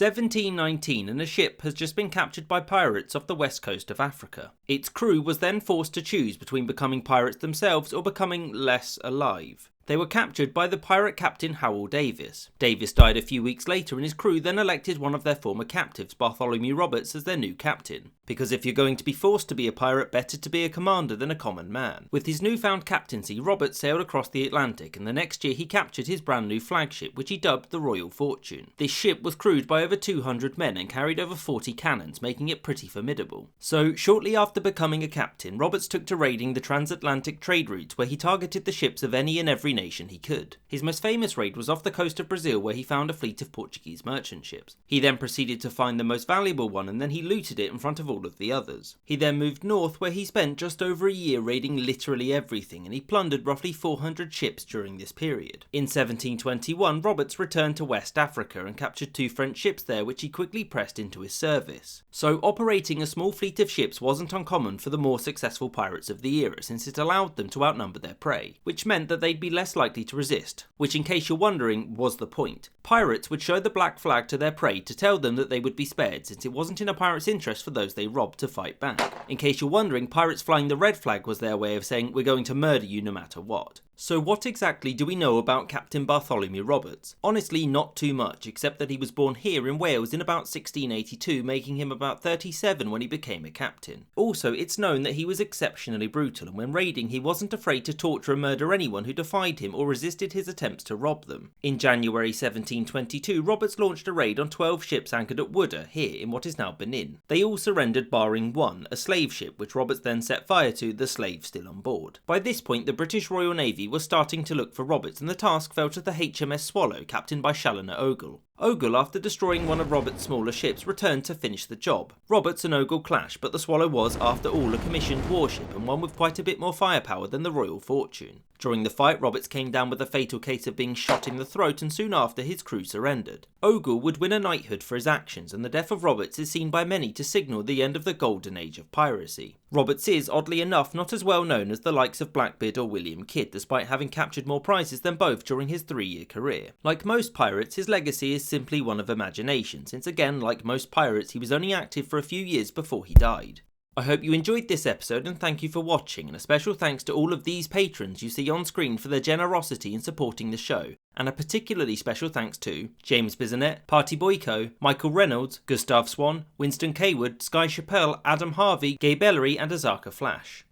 1719 and a ship has just been captured by pirates off the west coast of Africa. Its crew was then forced to choose between becoming pirates themselves or becoming less alive. They were captured by the pirate captain Howell Davis. Davis died a few weeks later and his crew then elected one of their former captives, Bartholomew Roberts, as their new captain. Because if you're going to be forced to be a pirate, better to be a commander than a common man. With his newfound captaincy, Roberts sailed across the Atlantic and the next year he captured his brand new flagship, which he dubbed the Royal Fortune. This ship was crewed by over 200 men and carried over 40 cannons, making it pretty formidable. So, shortly after becoming a captain, Roberts took to raiding the transatlantic trade routes where he targeted the ships of any and every nation he could. His most famous raid was off the coast of Brazil where he found a fleet of Portuguese merchant ships. He then proceeded to find the most valuable one and then he looted it in front of all of the others. He then moved north where he spent just over a year raiding literally everything and he plundered roughly 400 ships during this period. In 1721, Roberts returned to West Africa and captured 2 French ships there which he quickly pressed into his service. So operating a small fleet of ships wasn't uncommon for the more successful pirates of the era since it allowed them to outnumber their prey, which meant that they'd be less likely to resist, which in case you're wondering was the point. Pirates would show the black flag to their prey to tell them that they would be spared since it wasn't in a pirate's interest for those they robbed to fight back. In case you're wondering, pirates flying the red flag was their way of saying we're going to murder you no matter what. So what exactly do we know about Captain Bartholomew Roberts? Honestly, not too much, except that he was born here in Wales in about 1682, making him about 37 when he became a captain. Also, it's known that he was exceptionally brutal, and when raiding he wasn't afraid to torture and murder anyone who defied him or resisted his attempts to rob them. In January 1722, Roberts launched a raid on 12 ships anchored at Wildoer, here in what is now Benin. They all surrendered barring one, a slave ship, which Roberts then set fire to, the slaves still on board. By this point, the British Royal Navy was starting to look for Roberts and the task fell to the HMS Swallow, captained by Chaloner Ogle. Ogle, after destroying one of Roberts' smaller ships, returned to finish the job. Roberts and Ogle clashed, but the Swallow was, after all, a commissioned warship and one with quite a bit more firepower than the Royal Fortune. During the fight, Roberts came down with a fatal case of being shot in the throat and soon after his crew surrendered. Ogle would win a knighthood for his actions and the death of Roberts is seen by many to signal the end of the Golden Age of Piracy. Roberts is, oddly enough, not as well known as the likes of Blackbeard or William Kidd, despite having captured more prizes than both during his 3-year career. Like most pirates, his legacy is simply one of imagination, since again, like most pirates, he was only active for a few years before he died. I hope you enjoyed this episode and thank you for watching, and a special thanks to all of these patrons you see on screen for their generosity in supporting the show, and a particularly special thanks to James Bisonet, Party Boyko, Michael Reynolds, Gustav Swan, Winston Kaywood, Sky Chappelle, Adam Harvey, Gay Bellery and Azaka Flash.